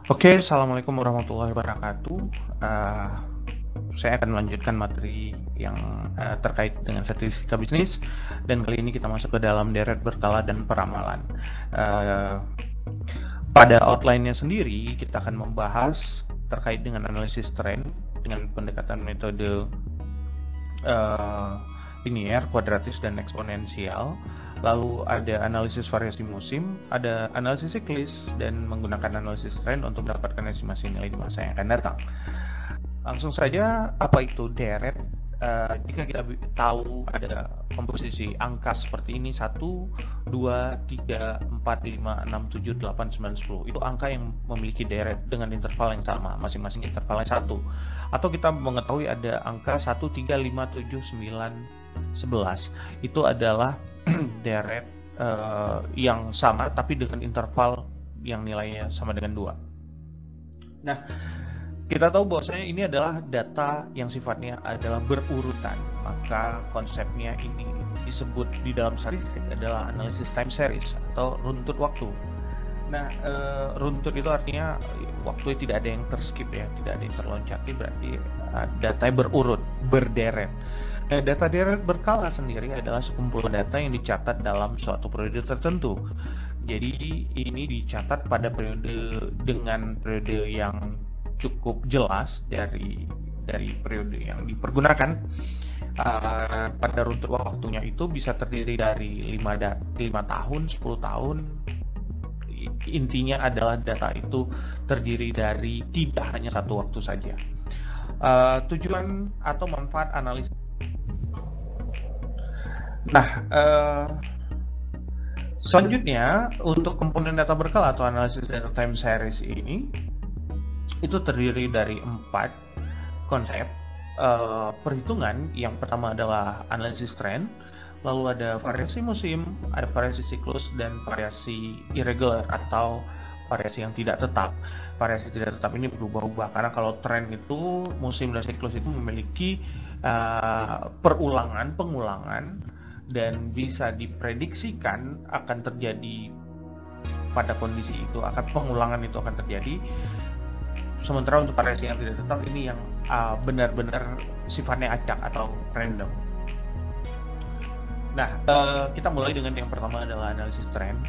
Oke, assalamualaikum warahmatullahi wabarakatuh. Eh, saya akan melanjutkan materi yang terkait dengan statistika bisnis, dan kali ini kita masuk ke dalam deret berkala dan peramalan. Eh, Pada outline-nya sendiri, kita akan membahas terkait dengan analisis tren dengan pendekatan metode eh, linear, kuadratis, dan eksponensial. Lalu ada analisis variasi musim, ada analisis siklis, dan menggunakan analisis tren untuk mendapatkan estimasi nilai di masa yang akan datang. Langsung saja, apa itu deret? Jika kita tahu ada komposisi angka seperti ini, 1, 2, 3, 4, 5, 6, 7, 8, 9, 10. Itu angka yang memiliki deret dengan interval yang sama, masing-masing intervalnya 1. Atau kita mengetahui ada angka 1, 3, 5, 7, 9, 11. Itu adalah deret yang sama tapi dengan interval yang nilainya sama dengan 2. Nah, kita tahu bahwasanya ini adalah data yang sifatnya adalah berurutan, maka konsepnya ini disebut di dalam statistik adalah analisis time series atau runtut waktu. Nah, runtut itu artinya waktunya tidak ada yang terskip ya, tidak ada yang terloncati, berarti datanya berurut, berderet. Nah, data deret berkala sendiri adalah sekumpulan data yang dicatat dalam suatu periode tertentu. Jadi ini dicatat pada periode dengan periode yang cukup jelas dari periode yang dipergunakan. Pada runtut waktunya itu bisa terdiri dari 5 tahun, 10 tahun. Intinya adalah data itu terdiri dari tidak hanya satu waktu saja. Tujuan atau manfaat analisis. Nah, selanjutnya untuk komponen data berkala atau analisis data time series ini itu terdiri dari 4 konsep perhitungan. Yang pertama adalah analisis tren, lalu ada variasi musim, ada variasi siklus, dan variasi irregular atau variasi yang tidak tetap. Variasi tidak tetap ini berubah-ubah karena kalau tren itu, musim dan siklus itu memiliki pengulangan dan bisa diprediksikan akan terjadi pada kondisi itu, pengulangan itu akan terjadi. Sementara untuk variasi yang tidak tetap ini yang benar-benar sifatnya acak atau random. Nah, kita mulai dengan yang pertama adalah analisis tren.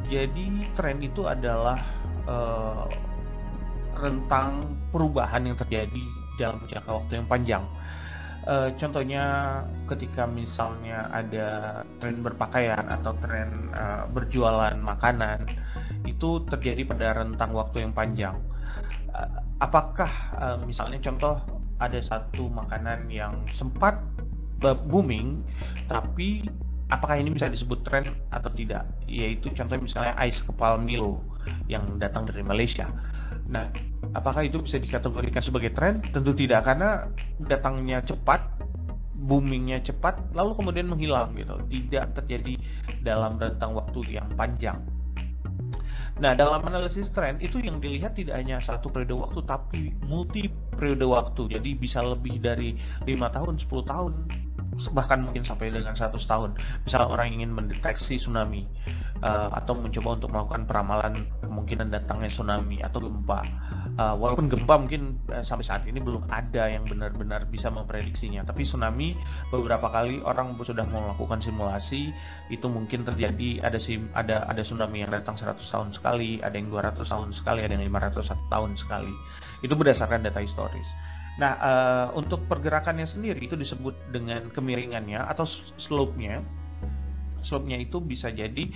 Jadi tren itu adalah rentang perubahan yang terjadi dalam jangka waktu yang panjang. Contohnya ketika misalnya ada tren berpakaian atau tren berjualan makanan, itu terjadi pada rentang waktu yang panjang. Apakah misalnya contoh ada satu makanan yang sempat booming, tapi apakah ini bisa disebut tren atau tidak? Yaitu contohnya misalnya ais kepal Milo yang datang dari Malaysia. Nah, apakah itu bisa dikategorikan sebagai tren? Tentu tidak, karena datangnya cepat, boomingnya cepat, lalu kemudian menghilang gitu. Tidak terjadi dalam rentang waktu yang panjang. Nah, dalam analisis tren itu yang dilihat tidak hanya satu periode waktu, tapi multi periode waktu. Jadi bisa lebih dari 5 tahun, 10 tahun, bahkan mungkin sampai dengan 100 tahun. Misalnya orang ingin mendeteksi tsunami, atau mencoba untuk melakukan peramalan kemungkinan datangnya tsunami atau gempa. Walaupun gempa mungkin sampai saat ini belum ada yang benar-benar bisa memprediksinya, tapi tsunami beberapa kali orang sudah melakukan simulasi. Itu mungkin terjadi, ada tsunami yang datang 100 tahun sekali, ada yang 200 tahun sekali, ada yang 500 tahun sekali. Itu berdasarkan data historis. Nah, untuk pergerakannya sendiri itu disebut dengan kemiringannya atau slope-nya. Slope-nya itu bisa jadi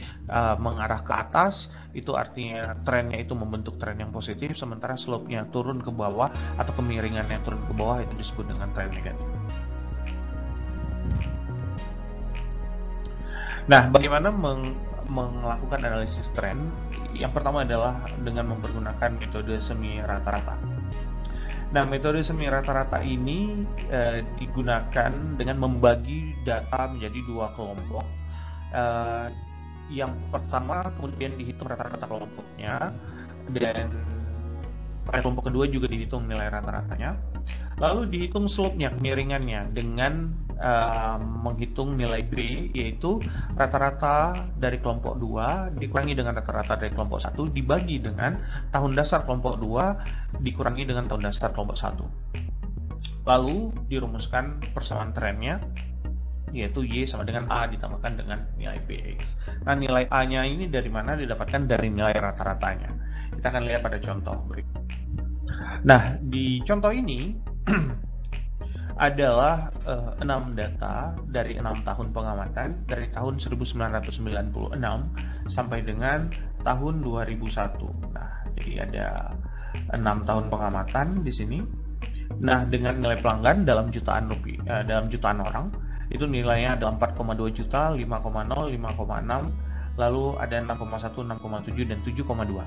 mengarah ke atas, itu artinya trennya itu membentuk tren yang positif, sementara slope-nya turun ke bawah atau kemiringannya turun ke bawah itu disebut dengan tren negatif. Nah, bagaimana melakukan analisis tren? Yang pertama adalah dengan mempergunakan metode semi rata-rata. Nah, metode semi rata-rata ini digunakan dengan membagi data menjadi 2 kelompok. Yang pertama kemudian dihitung rata-rata kelompoknya, dan Pada kelompok kedua juga dihitung nilai rata-ratanya. Lalu dihitung slope-nya, kemiringannya, dengan menghitung nilai B, yaitu rata-rata dari kelompok 2 dikurangi dengan rata-rata dari kelompok 1 dibagi dengan tahun dasar kelompok 2 dikurangi dengan tahun dasar kelompok 1. Lalu dirumuskan persamaan trennya, yaitu Y sama dengan A ditambahkan dengan nilai BX. Nah, nilai A-nya ini dari mana? Didapatkan dari nilai rata-ratanya. Kita akan lihat pada contoh berikut. Nah, di contoh ini adalah 6 data dari 6 tahun pengamatan dari tahun 1996 sampai dengan tahun 2001. Nah, jadi ada 6 tahun pengamatan di sini. Nah, dengan nilai pelanggan dalam jutaan rupiah, dalam jutaan orang, itu nilainya ada 4,2 juta, 5,0, 5,6, lalu ada 6,1, 6,7, dan 7,2.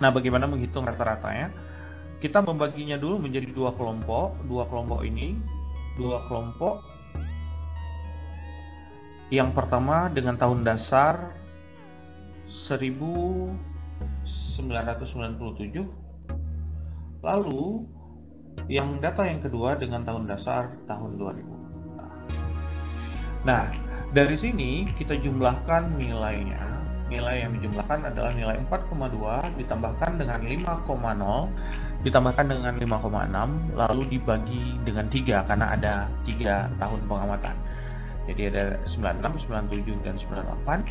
Nah, bagaimana menghitung rata-ratanya? Kita membaginya dulu menjadi dua kelompok. Dua kelompok yang pertama dengan tahun dasar 1997, lalu yang data yang kedua dengan tahun dasar tahun 2000. Nah, dari sini kita jumlahkan nilainya. Nilai yang dijumlahkan adalah nilai 4,2 ditambahkan dengan 5,0 ditambahkan dengan 5,6 lalu dibagi dengan 3 karena ada 3 tahun pengamatan. Jadi ada 96, 97, dan 98.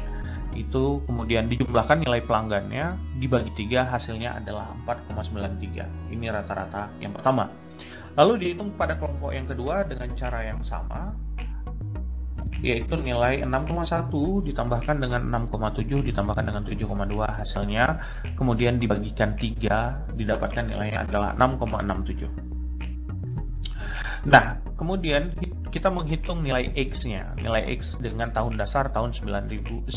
Itu kemudian dijumlahkan nilai pelanggannya dibagi 3, hasilnya adalah 4,93. Ini rata-rata yang pertama. Lalu dihitung pada kelompok yang kedua dengan cara yang sama, yaitu nilai 6,1 ditambahkan dengan 6,7 ditambahkan dengan 7,2, hasilnya kemudian dibagikan 3, didapatkan nilainya adalah 6,67. Nah, kemudian kita menghitung nilai X-nya, nilai X dengan tahun dasar tahun 1997.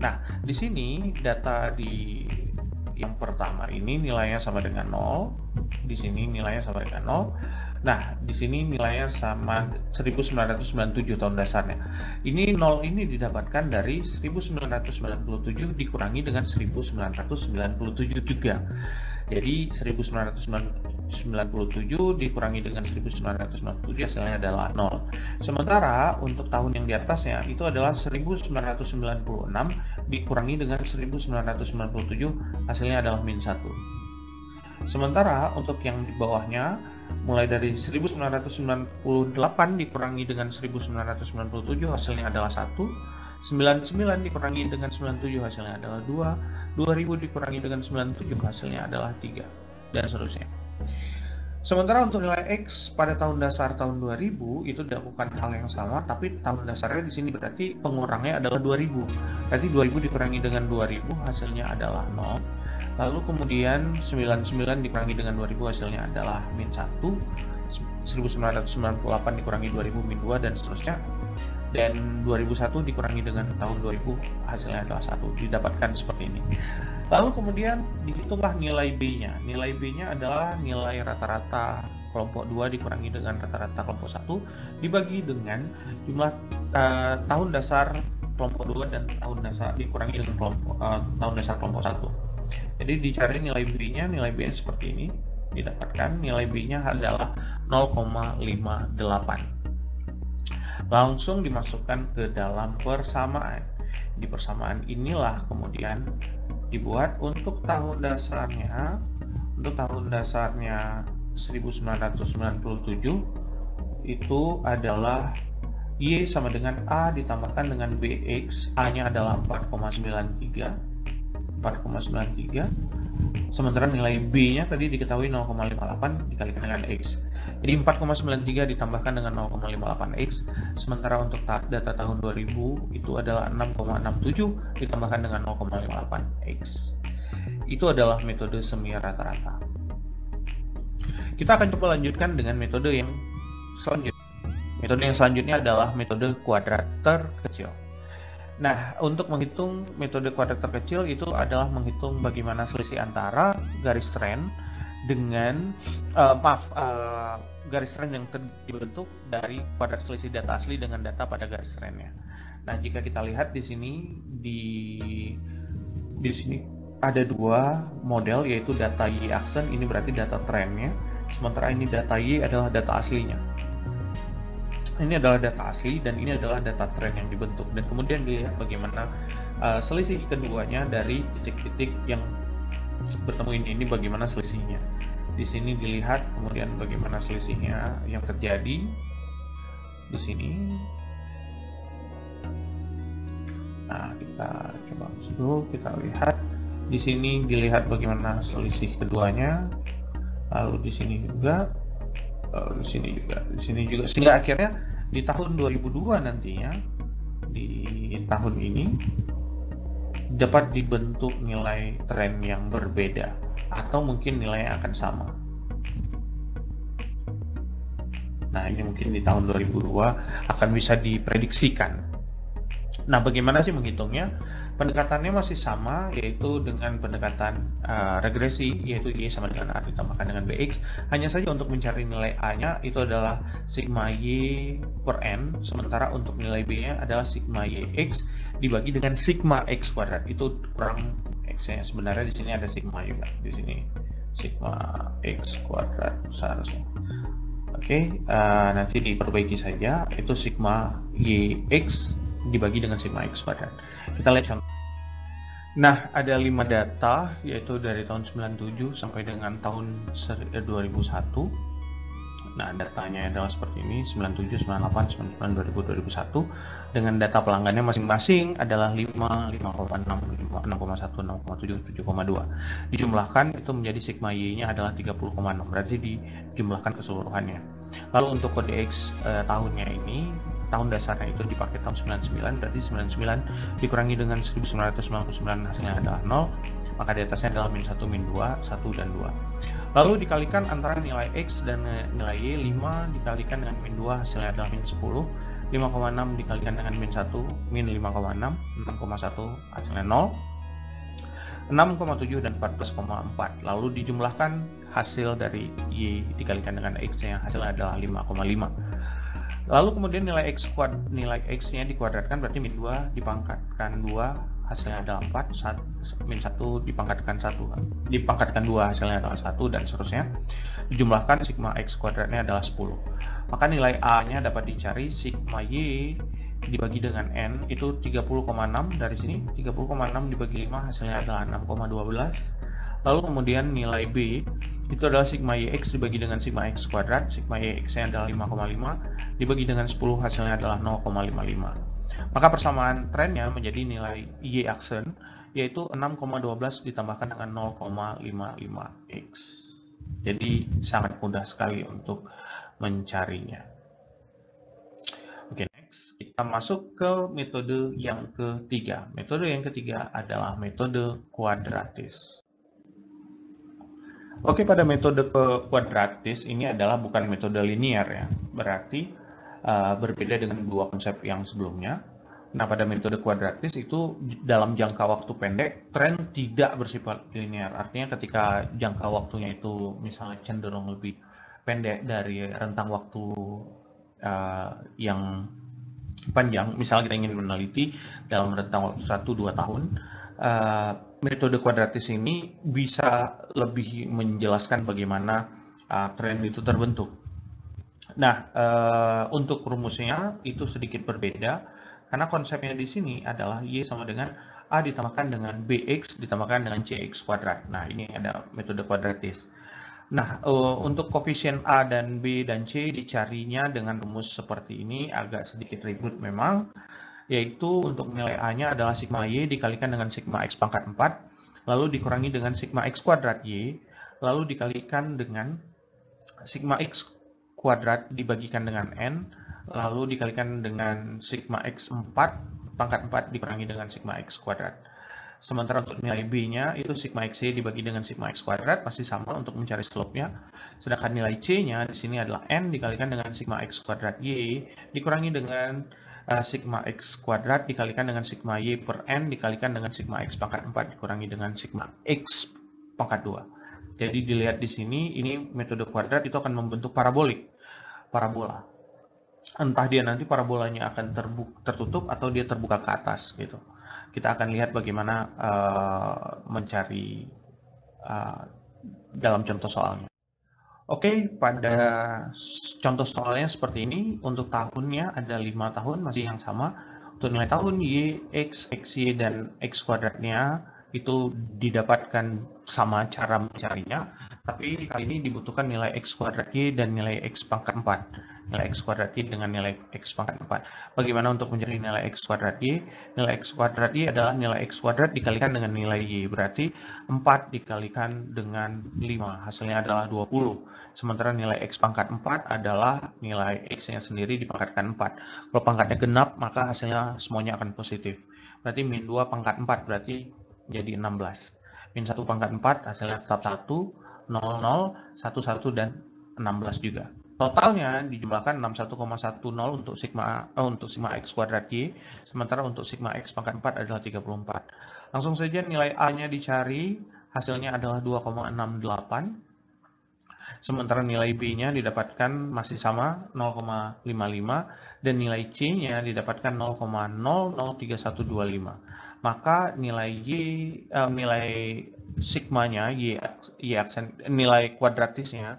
Nah, di sini data di yang pertama ini nilainya sama dengan 0, di sini nilainya sama dengan 0. Nah, di sini nilainya sama 1997 tahun dasarnya. Ini 0 ini didapatkan dari 1997 dikurangi dengan 1997 juga. Jadi 1997 dikurangi dengan 1997 hasilnya adalah 0. Sementara untuk tahun yang di atasnya itu adalah 1996 dikurangi dengan 1997 hasilnya adalah -1. Sementara untuk yang di bawahnya mulai dari 1998 dikurangi dengan 1997 hasilnya adalah 1, 99 dikurangi dengan 97 hasilnya adalah 2, 2000 dikurangi dengan 97 hasilnya adalah 3, dan seterusnya. Sementara untuk nilai X pada tahun dasar tahun 2000 itu dilakukan hal yang sama, tapi tahun dasarnya di sini berarti pengurangnya adalah 2000. Berarti 2000 dikurangi dengan 2000 hasilnya adalah 0. Lalu kemudian 99 dikurangi dengan 2000 hasilnya adalah -1, 1998 dikurangi 2000 -2, dan seterusnya. Dan 2001 dikurangi dengan tahun 2000 hasilnya adalah 1, didapatkan seperti ini. Lalu kemudian dihitunglah nilai B-nya. Nilai B-nya adalah nilai rata-rata kelompok 2 dikurangi dengan rata-rata kelompok 1 dibagi dengan jumlah tahun dasar kelompok 2 dan tahun dasar dikurangi dengan tahun dasar kelompok 1. Jadi dicari nilai B-nya, nilai B-nya seperti ini, didapatkan nilai B-nya adalah 0,58. Langsung dimasukkan ke dalam persamaan. Di persamaan inilah kemudian dibuat untuk tahun dasarnya. Untuk tahun dasarnya 1997 itu adalah Y sama dengan A ditambahkan dengan BX. A-nya adalah 4,93. Sementara nilai B-nya tadi diketahui 0,58 dikalikan dengan X. Jadi 4,93 ditambahkan dengan 0,58X. Sementara untuk data tahun 2000 itu adalah 6,67 ditambahkan dengan 0,58X. Itu adalah metode semi rata-rata. Kita akan coba lanjutkan dengan metode yang selanjutnya. Metode yang selanjutnya adalah metode kuadrat terkecil. Nah, untuk menghitung metode kuadrat terkecil itu adalah menghitung bagaimana selisih antara garis tren dengan garis tren yang dibentuk dari kuadrat selisih data asli dengan data pada garis trennya. Nah, jika kita lihat di sini ada dua model, yaitu data y-action, ini berarti data trennya, sementara ini data y adalah data aslinya. Ini adalah data asli dan ini adalah data tren yang dibentuk, dan kemudian dilihat bagaimana selisih keduanya dari titik-titik yang bertemu ini bagaimana selisihnya. Di sini dilihat kemudian bagaimana selisihnya yang terjadi di sini. Nah, kita coba dulu, kita lihat di sini dilihat bagaimana selisih keduanya, lalu di sini juga, di sini juga, sehingga akhirnya di tahun 2002 nantinya, di tahun ini dapat dibentuk nilai tren yang berbeda, atau mungkin nilai akan sama. Nah, ini mungkin di tahun 2002 akan bisa diprediksikan. Nah, bagaimana sih menghitungnya? Pendekatannya masih sama, yaitu dengan pendekatan regresi, yaitu Y sama dengan A ditambahkan dengan BX. Hanya saja untuk mencari nilai A-nya itu adalah sigma Y per N, sementara untuk nilai B-nya adalah sigma YX dibagi dengan sigma X kuadrat. Itu kurang X-nya. Sebenarnya di sini ada sigma juga. Di sini sigma X kuadrat seharusnya. Oke, nanti diperbaiki saja. Itu sigma YX dibagi dengan sigma X kuadrat. Kita lihat contoh. Nah, ada 5 data, yaitu dari tahun 97 sampai dengan tahun 2001. Nah, datanya adalah seperti ini, 97, 98, 99, 2000, 2001. Dengan data pelanggannya masing-masing adalah 5, 5,6, 6,1, 6,7, 7,2. Dijumlahkan itu menjadi sigma Y-nya adalah 30,6, berarti dijumlahkan keseluruhannya. Lalu untuk kode X tahunnya ini, tahun dasarnya itu dipakai tahun 99, berarti 99 dikurangi dengan 1999 hasilnya adalah 0, maka di atasnya adalah min 1, min 2, 1 dan 2. Lalu dikalikan antara nilai X dan nilai Y, 5 dikalikan dengan min 2 hasilnya adalah min 10, 5,6 dikalikan dengan min 1, min 5,6, 6,1 hasilnya 0, 6,7 dan 14,4. Lalu dijumlahkan hasil dari Y dikalikan dengan X yang hasilnya adalah 5,5. Lalu kemudian nilai X-nya dikuadratkan, berarti min 2 dipangkatkan 2 hasilnya adalah 4, min 1 dipangkatkan 2 hasilnya adalah 1, dan seterusnya. Dijumlahkan sigma X kuadratnya adalah 10. Maka nilai A-nya dapat dicari sigma Y dibagi dengan N itu 30,6, dari sini 30,6 dibagi 5 hasilnya adalah 6,12. Lalu kemudian nilai B itu adalah sigma YX dibagi dengan sigma X kuadrat, sigma YX-nya adalah 5,5 dibagi dengan 10 hasilnya adalah 0,55. Maka persamaan trennya menjadi nilai Y-action, yaitu 6,12 ditambahkan dengan 0,55X. Jadi sangat mudah sekali untuk mencarinya. Oke, next kita masuk ke metode yang ketiga. Metode yang ketiga adalah metode kuadratis. Oke, pada metode kuadratis ini adalah bukan metode linear ya, berarti berbeda dengan dua konsep yang sebelumnya. Nah, pada metode kuadratis itu dalam jangka waktu pendek, tren tidak bersifat linear. Artinya ketika jangka waktunya itu misalnya cenderung lebih pendek dari rentang waktu yang panjang, misalnya kita ingin meneliti dalam rentang waktu 1-2 tahun, metode kuadratis ini bisa lebih menjelaskan bagaimana tren itu terbentuk. Nah, untuk rumusnya itu sedikit berbeda, karena konsepnya di sini adalah Y sama dengan A ditambahkan dengan BX ditambahkan dengan CX kuadrat. Nah, ini ada metode kuadratis. Nah, untuk koefisien A dan B dan C dicarinya dengan rumus seperti ini, agak sedikit ribet memang. Yaitu untuk nilai A-nya adalah sigma Y dikalikan dengan sigma X pangkat 4, lalu dikurangi dengan sigma X kuadrat Y, lalu dikalikan dengan sigma X kuadrat dibagikan dengan N, lalu dikalikan dengan sigma X 4 pangkat 4 dikurangi dengan sigma X kuadrat. Sementara untuk nilai B-nya itu sigma X Y dibagi dengan sigma X kuadrat, masih sama untuk mencari slope-nya. Sedangkan nilai C-nya di sini adalah N dikalikan dengan sigma X kuadrat Y dikurangi dengan sigma X kuadrat dikalikan dengan sigma Y per N dikalikan dengan sigma X pangkat 4 dikurangi dengan sigma X pangkat 2. Jadi dilihat di sini, ini metode kuadrat itu akan membentuk parabola. Entah dia nanti parabolanya akan tertutup atau dia terbuka ke atas gitu. kita akan lihat bagaimana mencari dalam contoh soalnya. Oke, pada contoh soalnya seperti ini, untuk tahunnya ada 5 tahun masih yang sama. Untuk nilai tahun Y, X, XY, dan X kuadratnya itu didapatkan sama cara mencarinya, tapi kali ini dibutuhkan nilai X kuadrat Y dan nilai X pangkat 4. Nilai X kuadrat Y dengan nilai X pangkat 4. Bagaimana untuk mencari nilai X kuadrat Y? Nilai X kuadrat Y adalah nilai X kuadrat dikalikan dengan nilai Y, berarti 4 dikalikan dengan 5, hasilnya adalah 20. Sementara nilai X pangkat 4 adalah nilai X-nya sendiri dipangkatkan 4. Kalau pangkatnya genap, maka hasilnya semuanya akan positif. Berarti min 2 pangkat 4, berarti jadi 16. Min 1 pangkat 4, hasilnya tetap 1, 0, 0, 1, 1, dan 16 juga. Totalnya dijumlahkan 61,10 untuk sigma X kuadrat Y, sementara untuk sigma X pangkat 4 adalah 34. Langsung saja nilai A-nya dicari, hasilnya adalah 2,68. Sementara nilai B-nya didapatkan masih sama 0,55 dan nilai C-nya didapatkan 0,003125. Maka nilai nilai sigmanya nilai kuadratisnya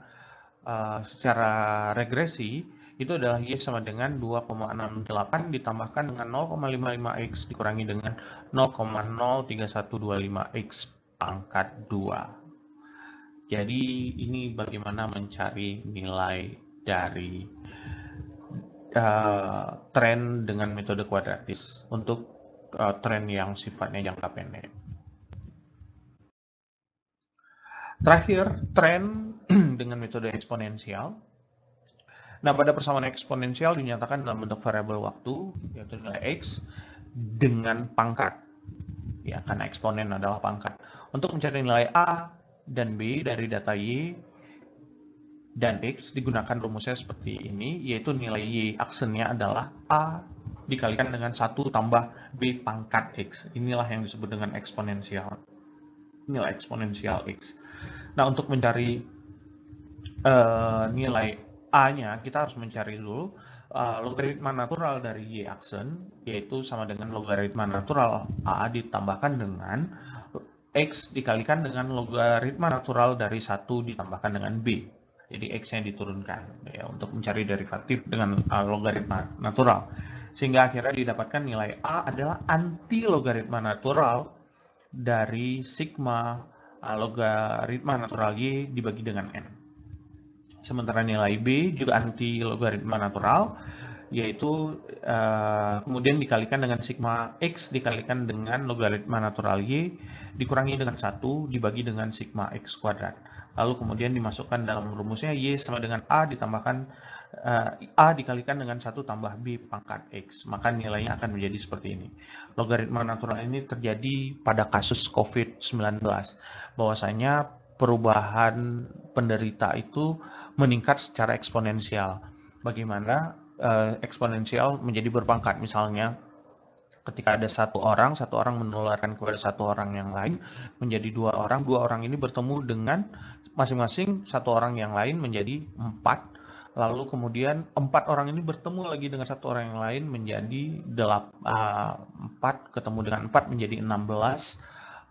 secara regresi itu adalah Y sama dengan 2,68 ditambahkan dengan 0,55X dikurangi dengan 0,03125X pangkat 2. Jadi ini bagaimana mencari nilai dari tren dengan metode kuadratis untuk tren yang sifatnya jangka pendek. Terakhir, tren dengan metode eksponensial. Nah, pada persamaan eksponensial dinyatakan dalam bentuk variabel waktu, yaitu nilai X, dengan pangkat. Ya, karena eksponen adalah pangkat. Untuk mencari nilai A dan B dari data Y dan X digunakan rumusnya seperti ini, yaitu nilai Y aksennya adalah A dikalikan dengan 1 tambah B pangkat X. Inilah yang disebut dengan eksponensial, nilai eksponensial X. Nah, untuk mencari nilai A-nya, kita harus mencari dulu logaritma natural dari Y aksen, yaitu sama dengan logaritma natural A ditambahkan dengan X dikalikan dengan logaritma natural dari 1 ditambahkan dengan B. Jadi X-nya diturunkan ya, untuk mencari derivatif dengan logaritma natural. Sehingga akhirnya didapatkan nilai A adalah anti logaritma natural dari sigma logaritma natural Y dibagi dengan N. Sementara nilai B juga anti logaritma natural, yaitu kemudian dikalikan dengan sigma X dikalikan dengan logaritma natural Y dikurangi dengan 1 dibagi dengan sigma X kuadrat. Lalu kemudian dimasukkan dalam rumusnya Y sama dengan A ditambahkan A dikalikan dengan 1 tambah B pangkat X. Maka nilainya akan menjadi seperti ini. Logaritma natural ini terjadi pada kasus COVID-19. Bahwasanya perubahan penderita itu meningkat secara eksponensial. Bagaimana eksponensial menjadi berpangkat? Misalnya ketika ada satu orang menularkan kepada satu orang yang lain menjadi dua orang ini bertemu dengan masing-masing satu orang yang lain menjadi 4, lalu kemudian 4 orang ini bertemu lagi dengan satu orang yang lain menjadi 4 ketemu dengan 4 menjadi 16,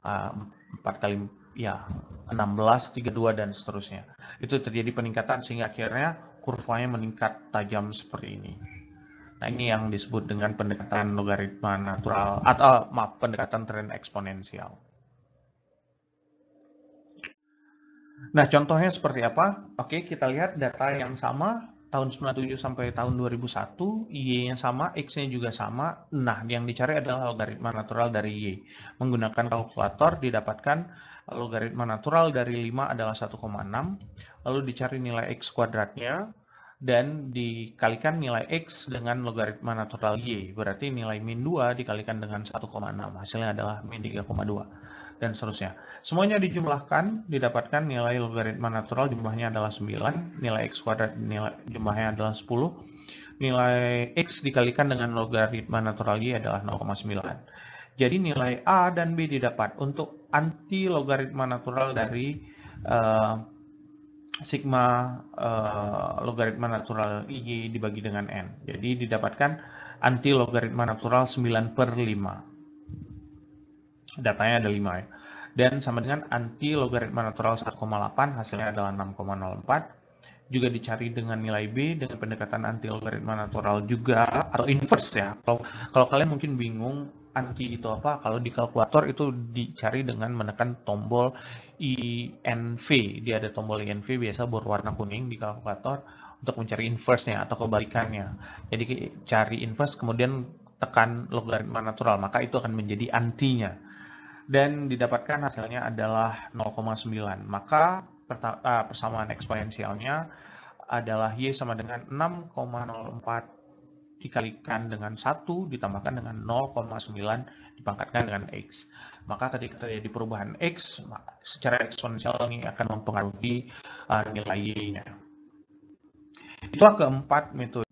4 kali ya 16, 32 dan seterusnya. Itu terjadi peningkatan sehingga akhirnya kurvanya meningkat tajam seperti ini. Nah, ini yang disebut dengan pendekatan logaritma natural atau pendekatan tren eksponensial. Nah, contohnya seperti apa? Oke, kita lihat data yang sama tahun 97 sampai tahun 2001, Y-nya sama, X-nya juga sama. Nah, yang dicari adalah logaritma natural dari Y. Menggunakan kalkulator didapatkan logaritma natural dari 5 adalah 1,6. Lalu dicari nilai X kuadratnya dan dikalikan nilai X dengan logaritma natural Y. Berarti nilai min 2 dikalikan dengan 1,6. Hasilnya adalah min 3,2. Dan seterusnya. Semuanya dijumlahkan, didapatkan nilai logaritma natural jumlahnya adalah 9, nilai X kuadrat jumlahnya adalah 10, nilai X dikalikan dengan logaritma natural Y adalah 0,9. Jadi nilai A dan B didapat untuk anti logaritma natural dari sigma logaritma natural Y dibagi dengan N. Jadi didapatkan anti logaritma natural 9/5. Datanya ada 5 ya. Dan sama dengan anti logaritma natural 1,8, hasilnya adalah 6,04. Juga dicari dengan nilai B dengan pendekatan anti logaritma natural juga, atau inverse ya. Kalau kalian mungkin bingung anti itu apa, kalau di kalkulator itu dicari dengan menekan tombol INV. Dia ada tombol INV biasa berwarna kuning di kalkulator untuk mencari inverse-nya atau kebalikannya. Jadi cari inverse kemudian tekan logaritma natural, maka itu akan menjadi antinya. Dan didapatkan hasilnya adalah 0,9. Maka persamaan eksponensialnya adalah Y sama dengan 6,04 dikalikan dengan 1 ditambahkan dengan 0,9 dipangkatkan dengan X. Maka ketika terjadi perubahan X, secara eksponensial ini akan mempengaruhi nilai Y-nya. Itulah keempat metode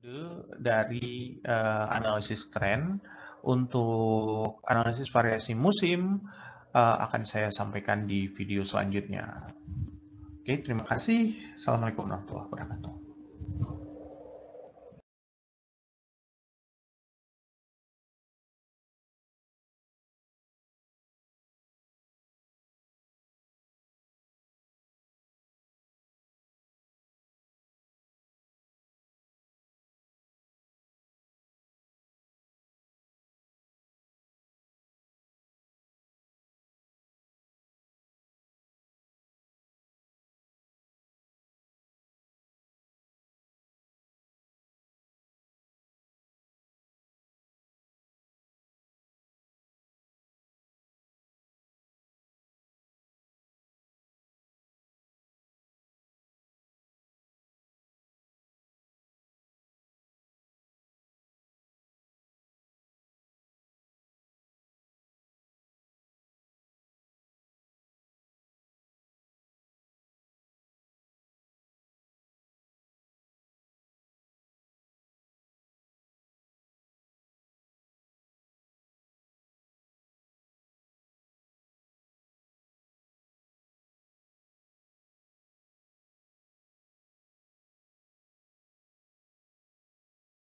dari analisis tren. Untuk analisis variasi musim akan saya sampaikan di video selanjutnya. Oke, terima kasih. Assalamualaikum warahmatullahi wabarakatuh.